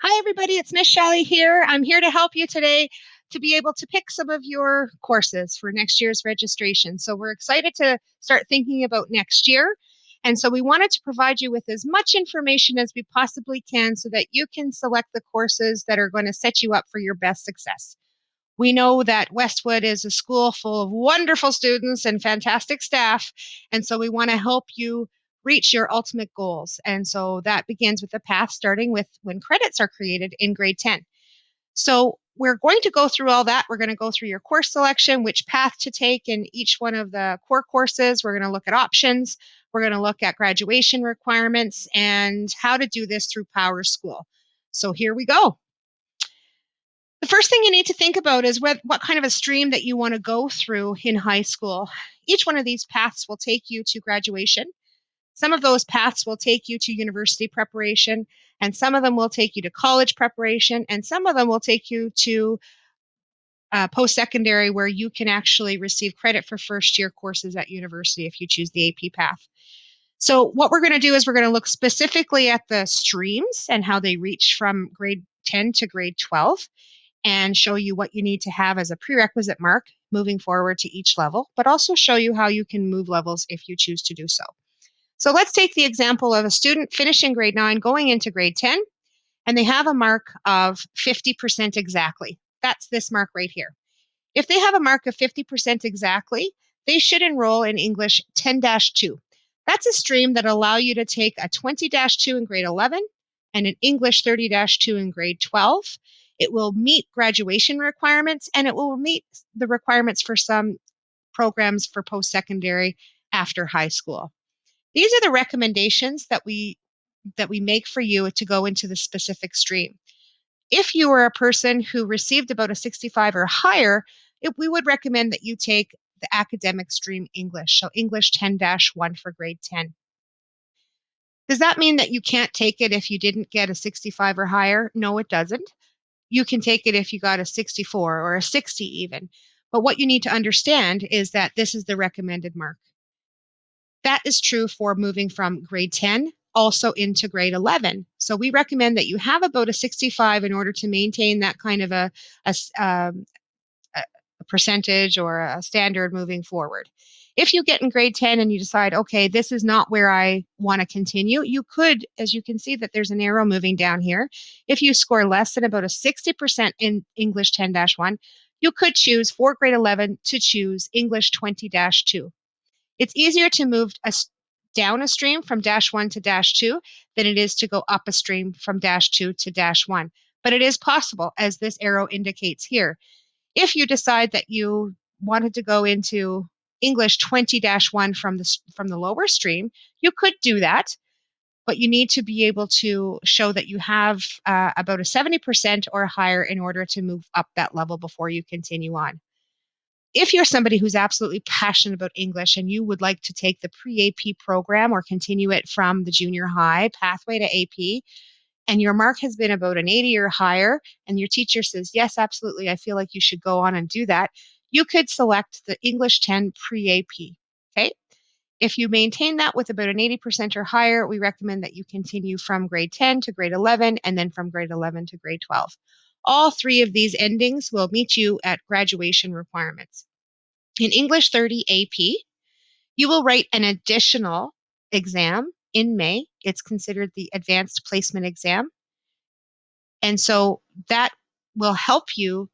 Hi, everybody. It's Miss Shelley here. I'm here to help you today to be able to pick some of your courses for next year's registration. So we're excited to start thinking about next year. And so we wanted to provide you with as much information as we possibly can so that you can select the courses that are going to set you up for your best success. We know that Westwood is a school full of wonderful students and fantastic staff. And so we want to help you reach your ultimate goals. And so that begins with the path starting with when credits are created in grade 10. So we're going to go through all that. We're going to go through your course selection, which path to take in each one of the core courses. We're going to look at options. We're going to look at graduation requirements and how to do this through Power School. So here we go. The first thing you need to think about is what kind of a stream that you want to go through in high school. Each one of these paths will take you to graduation. Some of those paths will take you to university preparation, and some of them will take you to college preparation, and some of them will take you to post-secondary where you can actually receive credit for first-year courses at university if you choose the AP path. So what we're going to do is we're going to look specifically at the streams and how they reach from grade 10 to grade 12 and show you what you need to have as a prerequisite mark moving forward to each level, but also show you how you can move levels if you choose to do so. So let's take the example of a student finishing grade 9, going into grade 10, and they have a mark of 50% exactly. That's this mark right here. If they have a mark of 50% exactly, they should enroll in English 10-2. That's a stream that allow you to take a 20-2 in grade 11 and an English 30-2 in grade 12. It will meet graduation requirements and it will meet the requirements for some programs for post-secondary after high school. These are the recommendations that we make for you to go into the specific stream. If you are a person who received about a 65 or higher, we would recommend that you take the academic stream English, so English 10-1 for grade 10. Does that mean that you can't take it if you didn't get a 65 or higher? No, it doesn't. You can take it if you got a 64 or a 60 even. But what you need to understand is that this is the recommended mark. That is true for moving from grade 10 also into grade 11. So we recommend that you have about a 65 in order to maintain that kind of a percentage or a standard moving forward. If you get in grade 10 and you decide, okay, this is not where I want to continue, you could, as you can see that there's an arrow moving down here, if you score less than about a 60% in English 10-1, you could choose for grade 11 to choose English 20-2. It's easier to move down a stream from -1 to -2 than it is to go up a stream from -2 to -1. But it is possible, as this arrow indicates here. If you decide that you wanted to go into English 20-1 from the lower stream, you could do that, but you need to be able to show that you have about a 70% or higher in order to move up that level before you continue on. If you're somebody who's absolutely passionate about English and you would like to take the pre-AP program or continue it from the junior high pathway to AP, and your mark has been about an 80 or higher, and your teacher says, yes, absolutely, I feel like you should go on and do that, you could select the English 10 pre-AP. Okay. If you maintain that with about an 80% or higher, we recommend that you continue from grade 10 to grade 11 and then from grade 11 to grade 12. All three of these endings will meet you at graduation requirements. In English 30 AP, you will write an additional exam in May. It's considered the advanced placement exam. And so that will help you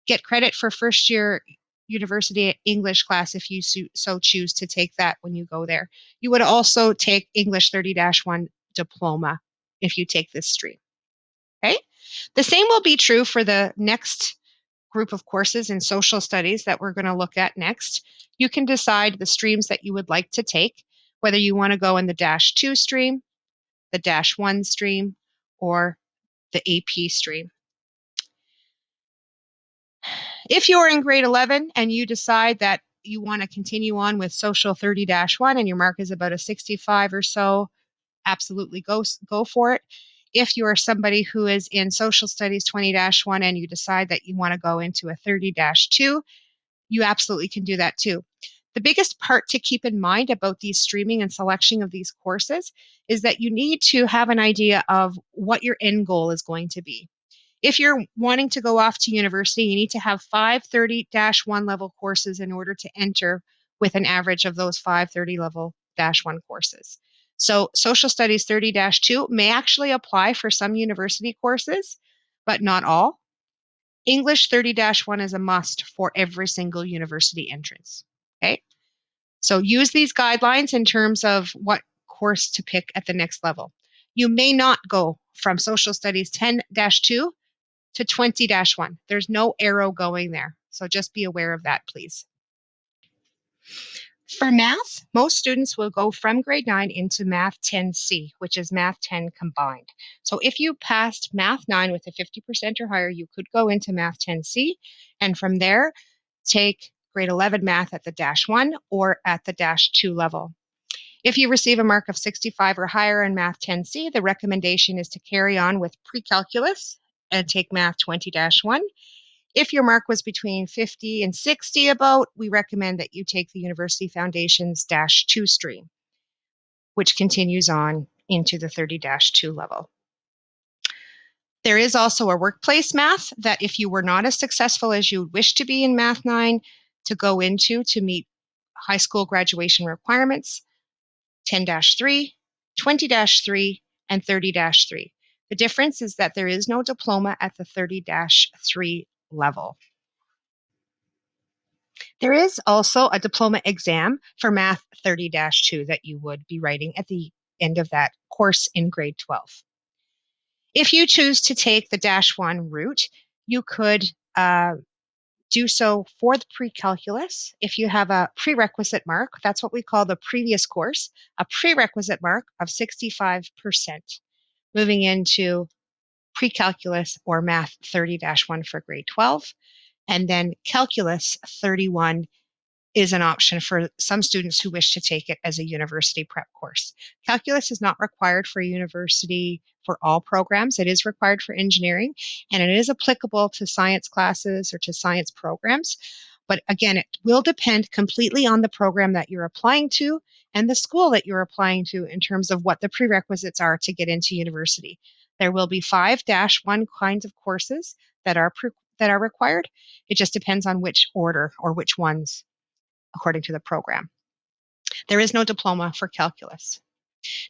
get credit for first year university English class if you so choose to take that when you go there. You would also take English 30-1 diploma if you take this stream. Okay? The same will be true for the next group of courses in social studies that we're going to look at next. You can decide the streams that you would like to take, whether you want to go in the -2 stream, the -1 stream, or the AP stream. If you're in grade 11 and you decide that you want to continue on with social 30-1 and your mark is about a 65 or so, absolutely go for it. If you are somebody who is in social studies 20-1 and you decide that you want to go into a 30-2, you absolutely can do that too. The biggest part to keep in mind about these streaming and selecting of these courses is that you need to have an idea of what your end goal is going to be. If you're wanting to go off to university, you need to have 530-1 level courses in order to enter with an average of those 530 level -1 courses. So social studies 30-2 may actually apply for some university courses, but not all. English 30-1 is a must for every single university entrance. Okay. So use these guidelines in terms of what course to pick at the next level. You may not go from social studies 10-2 to 20-1. There's no arrow going there. So just be aware of that, please. For math, most students will go from grade 9 into Math 10C, which is Math 10 combined. So if you passed Math 9 with a 50% or higher, you could go into Math 10C, and from there, take grade 11 math at the -1 or at the -2 level. If you receive a mark of 65 or higher in Math 10C, the recommendation is to carry on with pre-calculus and take Math 20-1. If your mark was between 50 and 60 about, we recommend that you take the University Foundations -2 stream, which continues on into the 30-2 level. There is also a workplace math that if you were not as successful as you wish to be in Math 9 to go into to meet high school graduation requirements, 10-3, 20-3, and 30-3. The difference is that there is no diploma at the 30-3 level. There is also a diploma exam for Math 30-2 that you would be writing at the end of that course in grade 12. If you choose to take the -1 route, you could do so for the pre-calculus. If you have a prerequisite mark, that's what we call the previous course, a prerequisite mark of 65%, moving into pre-calculus or Math 30-1 for grade 12, and then calculus 31 is an option for some students who wish to take it as a university prep course. Calculus is not required for university for all programs. It is required for engineering, and it is applicable to science classes or to science programs. But again, it will depend completely on the program that you're applying to and the school that you're applying to in terms of what the prerequisites are to get into university. There will be 5-1 kinds of courses that are required. It just depends on which order or which ones according to the program. There is no diploma for calculus.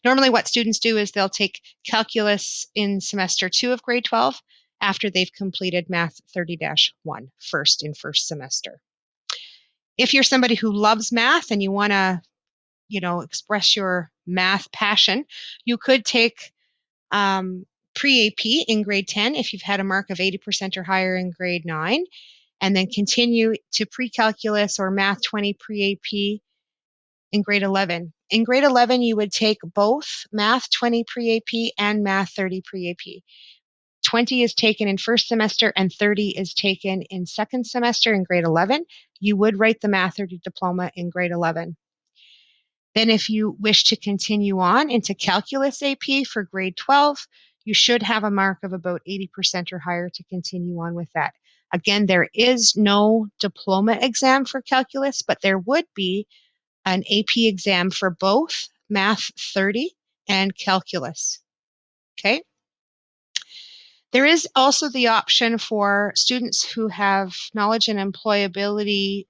Normally what students do is they'll take calculus in semester 2 of grade 12 after they've completed Math 30-1 first in first semester. If you're somebody who loves math and you want to, express your math passion, you could take pre-AP in grade 10 if you've had a mark of 80% or higher in grade 9, and then continue to pre-calculus or Math 20 pre-AP in grade 11. In grade 11, you would take both Math 20 pre-AP and Math 30 pre-AP. 20 is taken in first semester and 30 is taken in second semester in grade 11. You would write the Math 30 diploma in grade 11. Then if you wish to continue on into Calculus AP for grade 12, you should have a mark of about 80% or higher to continue on with that. Again, there is no diploma exam for calculus, but there would be an AP exam for both Math 30 and calculus. Okay. There is also the option for students who have knowledge and employability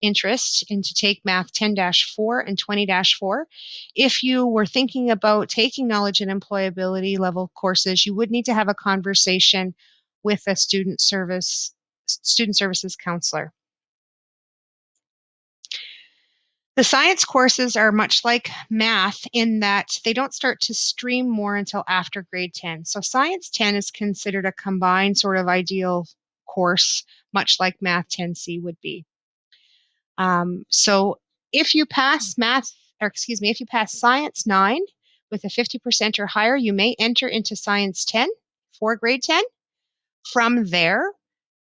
interest in to take Math 10-4 and 20-4. If you were thinking about taking knowledge and employability level courses, you would need to have a conversation with a student services counselor. The science courses are much like math in that they don't start to stream more until after grade 10. So Science 10 is considered a combined sort of ideal course, much like Math 10C would be. So if you pass if you pass Science 9 with a 50% or higher, you may enter into Science 10 for grade 10. From there,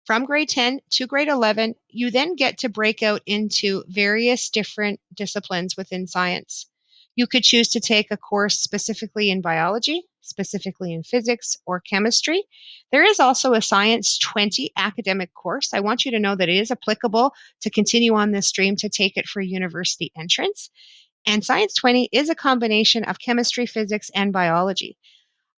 from grade 10 to grade 11, you then get to break out into various different disciplines within science. You could choose to take a course specifically in biology, specifically in physics or chemistry. There is also a Science 20 academic course. I want you to know that it is applicable to continue on this stream to take it for university entrance. And Science 20 is a combination of chemistry, physics, and biology.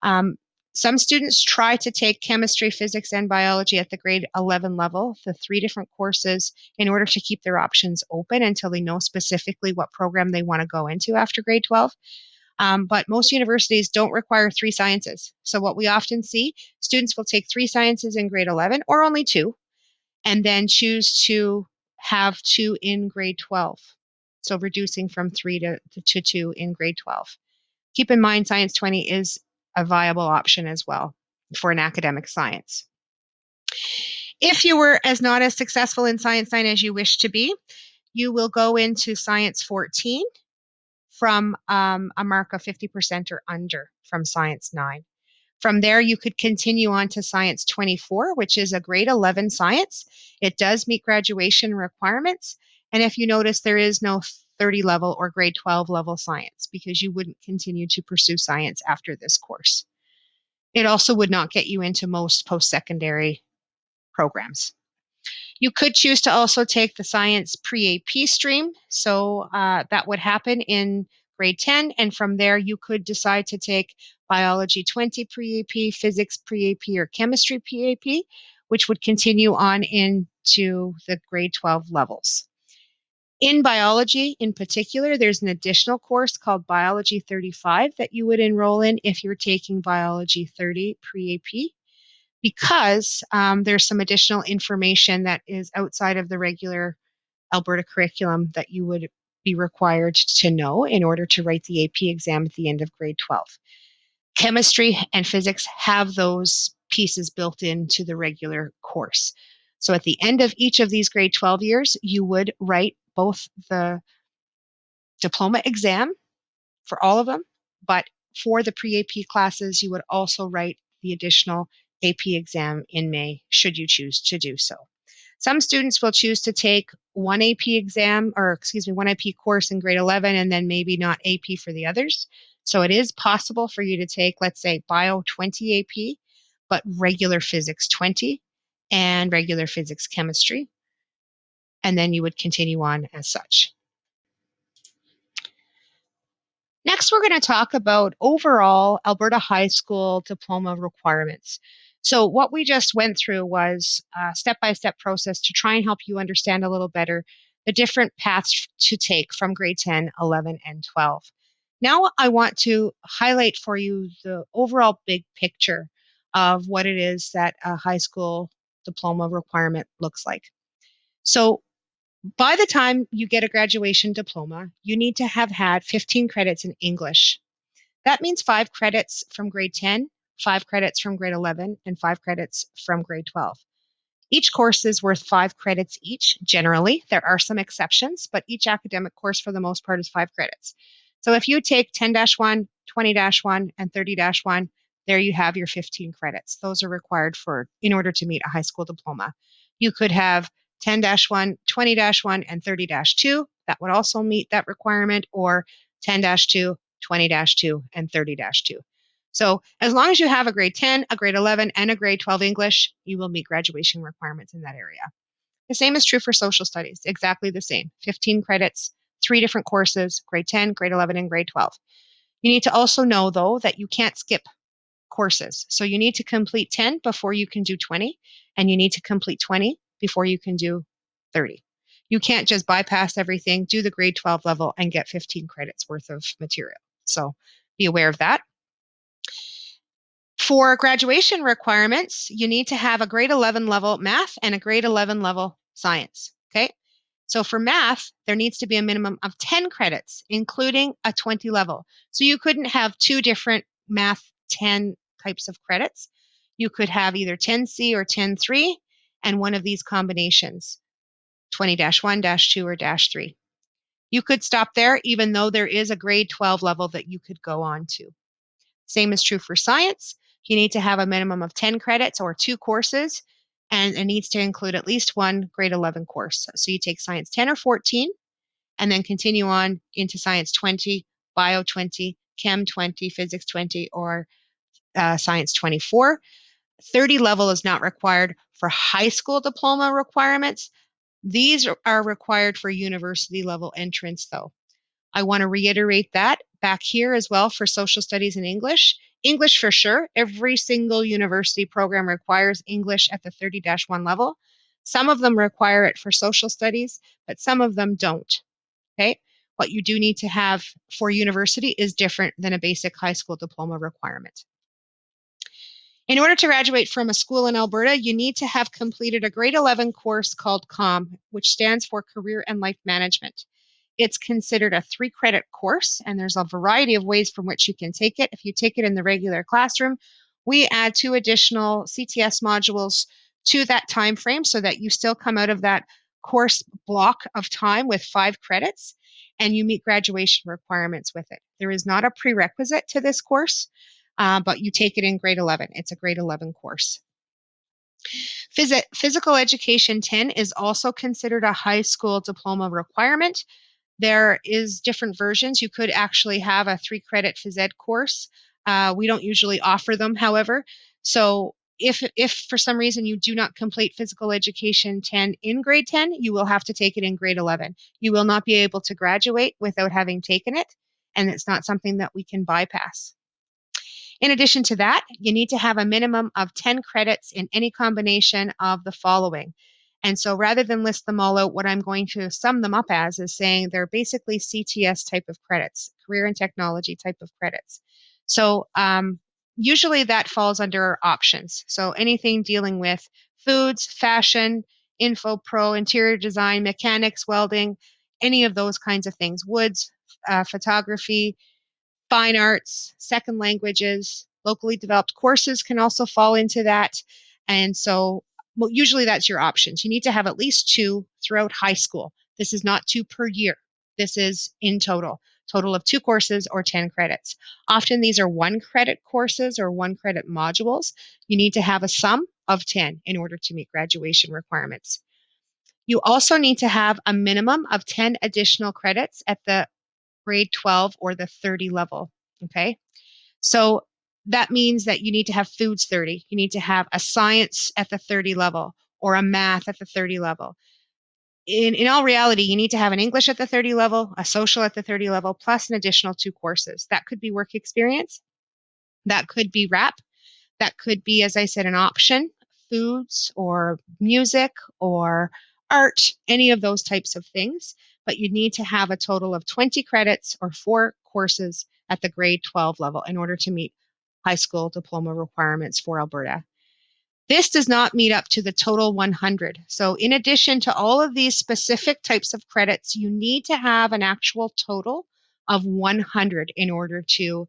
Um, some students try to take chemistry, physics, and biology at the grade 11 level, the three different courses, in order to keep their options open until they know specifically what program they want to go into after grade 12. But most universities don't require three sciences. So what we often see, students will take three sciences in grade 11 or only two, and then choose to have two in grade 12. So reducing from three to two in grade 12. Keep in mind, Science 20 is a viable option as well for an academic science. If you were not as successful in Science 9 as you wish to be, you will go into Science 14 from a mark of 50% or under from Science 9. From there, you could continue on to Science 24, which is a grade 11 science. It does meet graduation requirements. And if you notice, there is no 30 level or grade 12 level science because you wouldn't continue to pursue science after this course. It also would not get you into most post-secondary programs. You could choose to also take the science pre-AP stream. So that would happen in grade 10. And from there, you could decide to take biology 20 pre-AP, physics pre-AP, or chemistry pre-AP, which would continue on into the grade 12 levels. In biology in particular, there's an additional course called Biology 35 that you would enroll in if you're taking Biology 30 pre-AP, because there's some additional information that is outside of the regular Alberta curriculum that you would be required to know in order to write the AP exam at the end of grade 12. Chemistry and physics have those pieces built into the regular course. So at the end of each of these grade 12 years, you would write both the diploma exam for all of them, but for the pre-AP classes, you would also write the additional AP exam in May, should you choose to do so. Some students will choose to take one AP exam, or excuse me, one AP course in grade 11 and then maybe not AP for the others. So it is possible for you to take, let's say, Bio 20 AP, but regular Physics 20 and regular Physics Chemistry. And then you would continue on as such. Next, we're going to talk about overall Alberta High School diploma requirements. So what we just went through was a step-by-step process to try and help you understand a little better the different paths to take from grade 10, 11, and 12. Now I want to highlight for you the overall big picture of what it is that a high school diploma requirement looks like. So by the time you get a graduation diploma, you need to have had 15 credits in English. That means 5 credits from grade 10, 5 credits from grade 11, and 5 credits from grade 12. Each course is worth 5 credits each, generally. There are some exceptions, but each academic course for the most part is 5 credits. So if you take 10-1, 20-1, and 30-1, there you have your 15 credits. Those are required in order to meet a high school diploma. You could have 10-1, 20-1, and 30-2. That would also meet that requirement, or 10-2, 20-2, and 30-2. So as long as you have a grade 10, a grade 11, and a grade 12 English, you will meet graduation requirements in that area. The same is true for social studies, exactly the same. 15 credits, 3 different courses, grade 10, grade 11, and grade 12. You need to also know, though, that you can't skip courses. So you need to complete 10 before you can do 20, and you need to complete 20 before you can do 30. You can't just bypass everything, do the grade 12 level, and get 15 credits worth of material. So be aware of that. For graduation requirements, you need to have a grade 11 level math and a grade 11 level science. Okay. So for math, there needs to be a minimum of 10 credits, including a 20 level. So you couldn't have 2 different math 10 types of credits. You could have either 10C or 10-3, and one of these combinations, 20-1, -2, or -3. You could stop there, even though there is a grade 12 level that you could go on to. Same is true for science. You need to have a minimum of 10 credits or 2 courses, and it needs to include at least 1 grade 11 course. So you take science 10 or 14, and then continue on into science 20, bio 20, chem 20, physics 20, or Science 24. 30 level is not required for high school diploma requirements. These are required for university level entrance, though. I want to reiterate that back here as well for social studies and English. English for sure. Every single university program requires English at the 30-1 level. Some of them require it for social studies, but some of them don't. Okay. What you do need to have for university is different than a basic high school diploma requirement. In order to graduate from a school in Alberta, you need to have completed a grade 11 course called COM, which stands for Career and Life Management. It's considered a 3-credit course, and there's a variety of ways from which you can take it. If you take it in the regular classroom, we add 2 additional CTS modules to that time frame so that you still come out of that course block of time with 5 credits and you meet graduation requirements with it. There is not a prerequisite to this course, but you take it in grade 11. It's a grade 11 course. Physical Education 10 is also considered a high school diploma requirement. There is different versions. You could actually have a 3-credit phys ed course. We don't usually offer them, however. So if for some reason you do not complete Physical Education 10 in grade 10, you will have to take it in grade 11. You will not be able to graduate without having taken it, and it's not something that we can bypass. In addition to that, you need to have a minimum of 10 credits in any combination of the following. And so rather than list them all out, what I'm going to sum them up as is saying they're basically CTS type of credits, career and technology type of credits. So usually that falls under options. So anything dealing with foods, fashion, info pro, interior design, mechanics, welding, any of those kinds of things, woods, photography, fine arts, second languages, locally developed courses can also fall into that. And so, well, usually that's your options. You need to have at least 2 throughout high school. This is not 2 per year. This is in total of 2 courses or 10 credits. Often these are 1-credit courses or 1-credit modules. You need to have a sum of 10 in order to meet graduation requirements. You also need to have a minimum of 10 additional credits at the grade 12 or the 30 level. Okay. So that means that you need to have foods 30. You need to have a science at the 30 level or a math at the 30 level. In all reality, you need to have an English at the 30 level, a social at the 30 level, plus an additional 2 courses. That could be work experience. That could be rap. That could be, as I said, an option, foods or music or art, any of those types of things. But you need to have a total of 20 credits or 4 courses at the grade 12 level in order to meet high school diploma requirements for Alberta. This does not meet up to the total 100. So in addition to all of these specific types of credits, you need to have an actual total of 100 in order to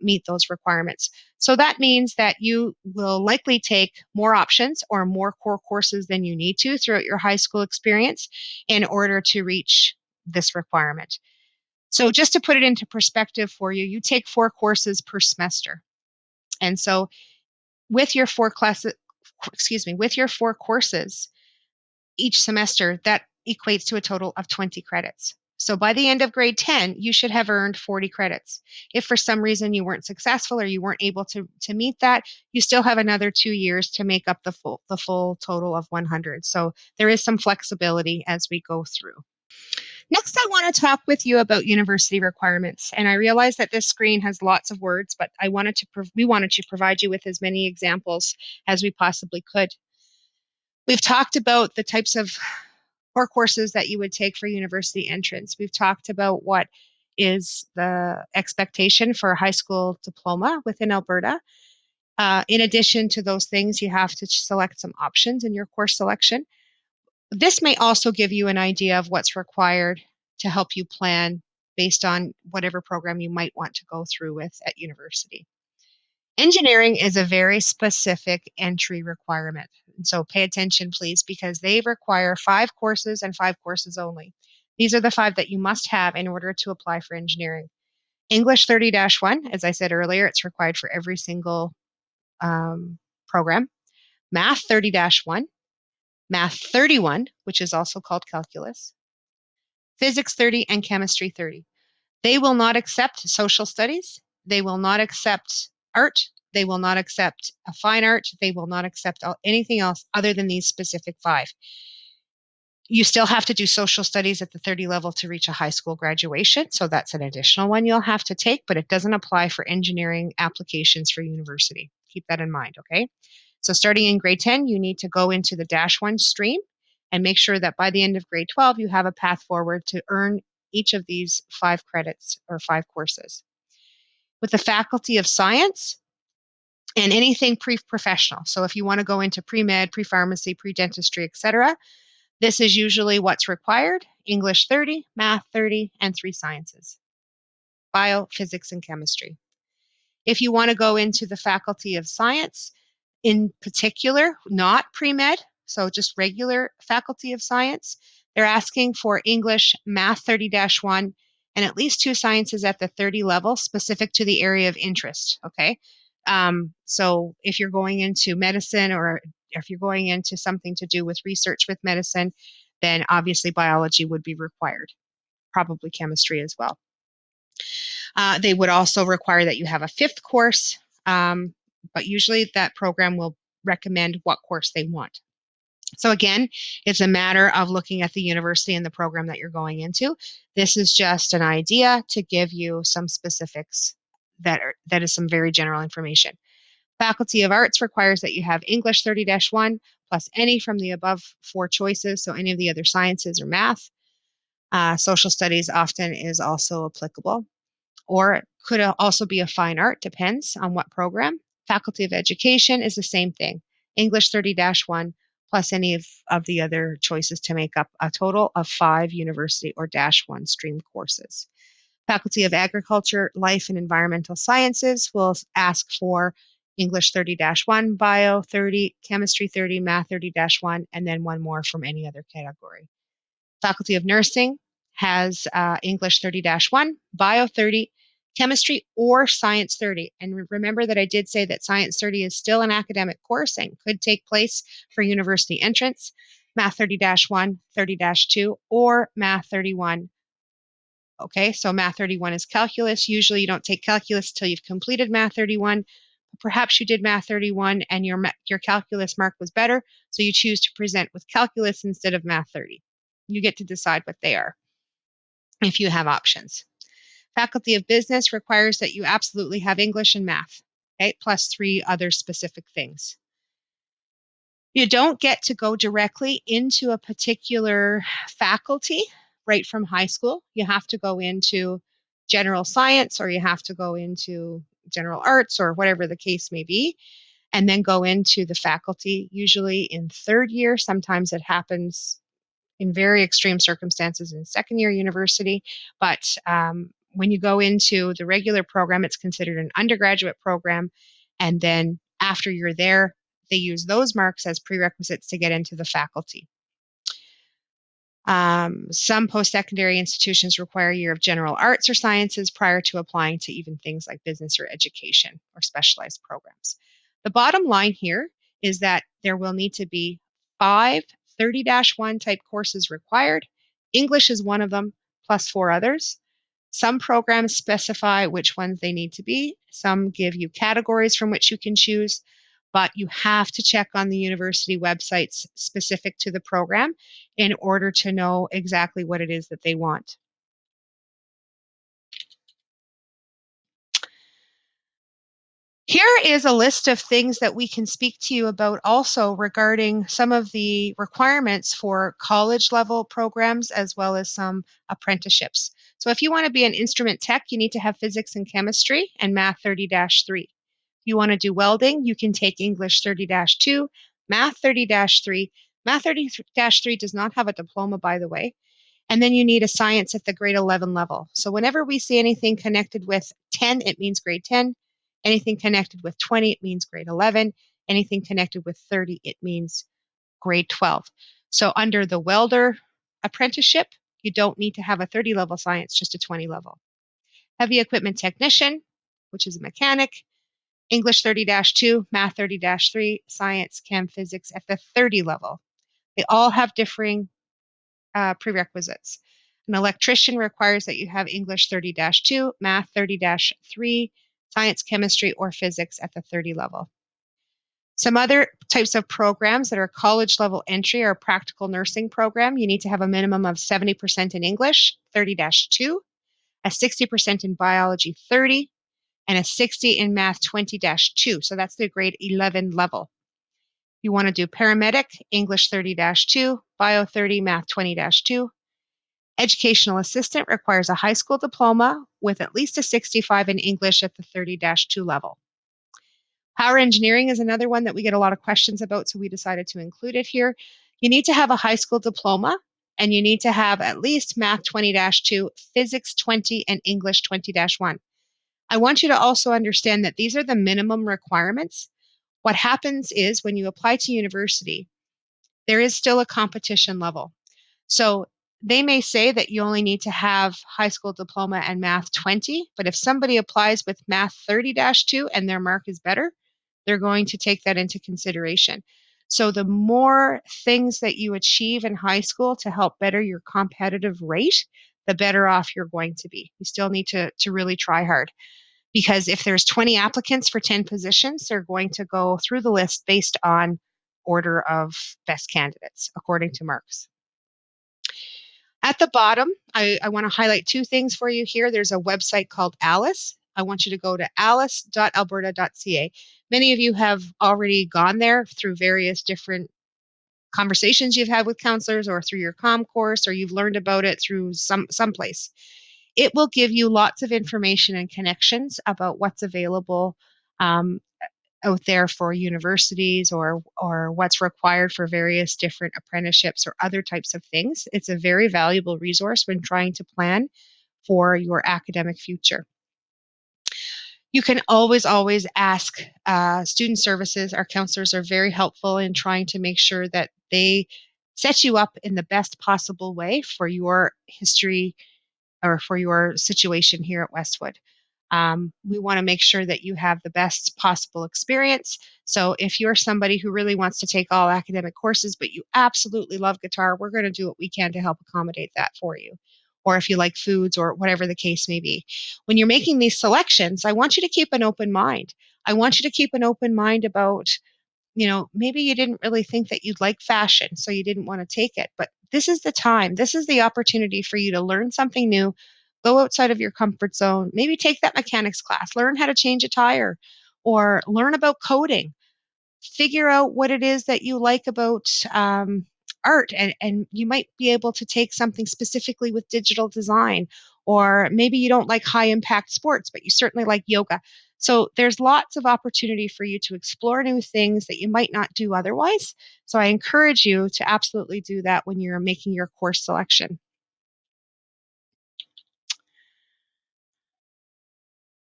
meet those requirements. So that means that you will likely take more options or more core courses than you need to throughout your high school experience in order to reach this requirement. So just to put it into perspective for you, you take 4 courses per semester. And so with your 4 classes, with your 4 courses each semester, that equates to a total of 20 credits. So by the end of grade 10, you should have earned 40 credits. If for some reason you weren't successful or you weren't able to meet that, you still have another 2 years to make up the full total of 100. So there is some flexibility as we go through. Next, I want to talk with you about university requirements. And I realize that this screen has lots of words, but we wanted to provide you with as many examples as we possibly could. We've talked about the types of core courses that you would take for university entrance. We've talked about what is the expectation for a high school diploma within Alberta. In addition to those things, you have to select some options in your course selection. This may also give you an idea of what's required to help you plan based on whatever program you might want to go through with at university. Engineering is a very specific entry requirement. And so pay attention, please, because they require 5 courses and 5 courses only. These are the 5 that you must have in order to apply for engineering. English 30-1, as I said earlier, it's required for every single program. Math 30-1, Math 31, which is also called calculus, Physics 30, and Chemistry 30. They will not accept social studies. They will not accept art They will not accept a fine art. They will not accept anything else other than these specific five. You still have to do social studies at the 30 level to reach a high school graduation. So that's an additional one you'll have to take, but it doesn't apply for engineering applications for university. Keep that in mind, okay? So starting in grade 10, you need to go into the -1 stream and make sure that by the end of grade 12, you have a path forward to earn each of these 5 credits or 5 courses. With the Faculty of Science and anything pre-professional. So if you want to go into pre-med, pre-pharmacy, pre-dentistry, etc., this is usually what's required: English 30, math 30, and 3 sciences: bio, physics, and chemistry. If you want to go into the Faculty of Science, in particular, not pre-med, so just regular Faculty of Science, they're asking for English, math 30-1, and at least 2 sciences at the 30 level specific to the area of interest, okay? So if you're going into medicine, or if you're going into something to do with research with medicine, then obviously biology would be required, probably chemistry as well. They would also require that you have a 5th course, but usually that program will recommend what course they want. So again, it's a matter of looking at the university and the program that you're going into. This is just an idea to give you some specifics that is some very general information. Faculty of Arts requires that you have English 30-1 plus any from the above 4 choices, so any of the other sciences or math. Social studies often is also applicable, or it could also be a fine art, depends on what program. Faculty of Education is the same thing, English 30-1 plus any of the other choices to make up a total of 5 university or -1 stream courses. Faculty of Agriculture, Life and Environmental Sciences will ask for English 30-1, Bio 30, Chemistry 30, Math 30-1, and then one more from any other category. Faculty of Nursing has English 30-1, Bio 30, Chemistry or Science 30. And remember that I did say that Science 30 is still an academic course and could take place for university entrance. Math 30-1, 30-2, or Math 31. Okay, so Math 31 is calculus. Usually you don't take calculus till you've completed Math 31. Perhaps you did Math 31 and your calculus mark was better, so you choose to present with calculus instead of Math 30. You get to decide what they are if you have options. Faculty of Business requires that you absolutely have English and math, okay, plus 3 other specific things. You don't get to go directly into a particular faculty right from high school. You have to go into general science, or you have to go into general arts, or whatever the case may be, and then go into the faculty, usually in 3rd year. Sometimes it happens in very extreme circumstances in 2nd year university. But when you go into the regular program, it's considered an undergraduate program. And then after you're there, they use those marks as prerequisites to get into the faculty. Some post-secondary institutions require a year of general arts or sciences prior to applying to even things like business or education or specialized programs. The bottom line here is that there will need to be 5 30-1 type courses required. English is one of them, plus 4 others. Some programs specify which ones they need to be. Some give you categories from which you can choose, but you have to check on the university websites specific to the program in order to know exactly what it is that they want. Here is a list of things that we can speak to you about also regarding some of the requirements for college level programs as well as some apprenticeships. So if you want to be an instrument tech, you need to have physics and chemistry and math 30-3. If you want to do welding, you can take English 30-2, math 30-3. Math 30-3 does not have a diploma, by the way. And then you need a science at the grade 11 level. So whenever we see anything connected with 10, it means grade 10. Anything connected with 20, it means grade 11. Anything connected with 30, it means grade 12. So under the welder apprenticeship, you don't need to have a 30 level science, just a 20 level. Heavy equipment technician, which is a mechanic, English 30-2, math 30-3, science, chem, physics at the 30 level. They all have differing prerequisites. An electrician requires that you have English 30-2, math 30-3, science, chemistry, or physics at the 30 level. Some other types of programs that are college level entry are a practical nursing program. You need to have a minimum of 70% in English, 30-2, a 60% in biology, 30, and a 60 in math, 20-2. So that's the grade 11 level. You want to do paramedic, English 30-2, bio 30, math 20-2. Educational assistant requires a high school diploma with at least a 65 in English at the 30-2 level. Power engineering is another one that we get a lot of questions about, so we decided to include it here. You need to have a high school diploma, and you need to have at least math 20-2, physics 20, and English 20-1. I want you to also understand that these are the minimum requirements. What happens is when you apply to university, there is still a competition level. So they may say that you only need to have high school diploma and math 20, but if somebody applies with math 30-2 and their mark is better, they're going to take that into consideration. So the more things that you achieve in high school to help better your competitive rate, the better off you're going to be. You still need to really try hard, because if there's 20 applicants for 10 positions, they're going to go through the list based on order of best candidates according to marks. At the bottom, I want to highlight two things for you here. There's a website called Alice. I want you to go to alice.alberta.ca. Many of you have already gone there through various different conversations you've had with counselors or through your comm course, or you've learned about it through someplace. It will give you lots of information and connections about what's available um, out there for universities, or what's required for various different apprenticeships or other types of things. It's a very valuable resource when trying to plan for your academic future. You can always ask student services. Our counselors are very helpful in trying to make sure that they set you up in the best possible way for your history or for your situation here at Westwood. We want to make sure that you have the best possible experience. So if you're somebody who really wants to take all academic courses, but you absolutely love guitar, we're going to do what we can to help accommodate that for you. Or if you like foods or whatever the case may be. When you're making these selections, I want you to keep an open mind. I want you to keep an open mind about, maybe you didn't really think that you'd like fashion, so you didn't want to take it. But this is the time, this is the opportunity for you to learn something new, go outside of your comfort zone, maybe take that mechanics class, learn how to change a tire, or learn about coding. Figure out what it is that you like about art, and you might be able to take something specifically with digital design, or maybe you don't like high impact sports, but you certainly like yoga. So there's lots of opportunity for you to explore new things that you might not do otherwise. So I encourage you to absolutely do that when you're making your course selection.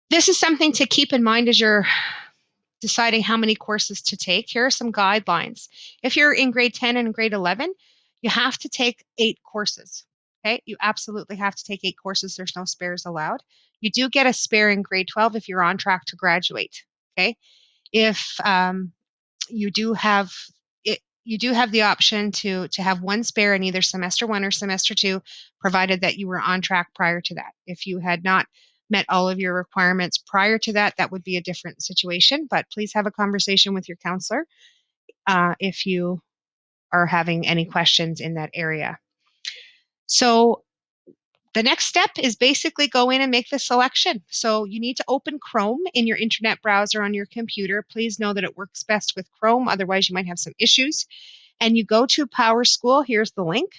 This is something to keep in mind as you're deciding how many courses to take. Here are some guidelines. If you're in grade 10 and grade 11, you have to take 8 courses. Okay, you absolutely have to take 8 courses. There's no spares allowed. You do get a spare in grade 12 if you're on track to graduate. Okay, if you do have you do have the option to have one spare in either semester 1 or semester 2, provided that you were on track prior to that. If you had not met all of your requirements prior to that, that would be a different situation. But please have a conversation with your counselor if you are having any questions in that area. So the next step is basically go in and make the selection. So you need to open Chrome in your internet browser on your computer. Please know that it works best with Chrome, otherwise you might have some issues. And you go to Power School. Here's the link.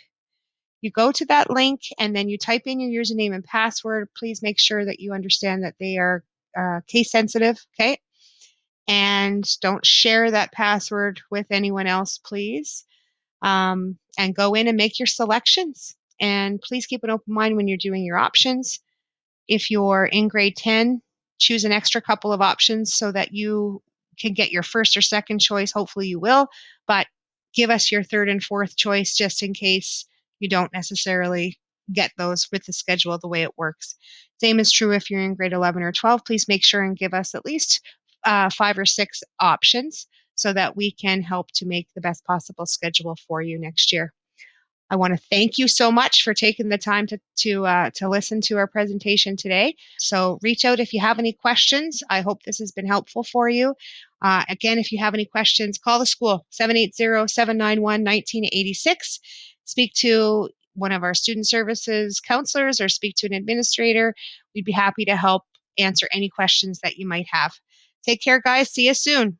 You go to that link and then you type in your username and password. Please make sure that you understand that they are case sensitive, okay? And don't share that password with anyone else, please. And go in and make your selections. And please keep an open mind when you're doing your options. If you're in grade 10, choose an extra couple of options so that you can get your first or second choice. Hopefully you will, but give us your third and fourth choice just in case you don't necessarily get those with the schedule the way it works. Same is true if you're in grade 11 or 12. Please make sure and give us at least 5 or 6 options so that we can help to make the best possible schedule for you next year. I want to thank you so much for taking the time to listen to our presentation today. So reach out if you have any questions. I hope this has been helpful for you. Again, if you have any questions, call the school, 780-791-1986. Speak to one of our student services counselors or speak to an administrator. We'd be happy to help answer any questions that you might have. Take care, guys. See you soon.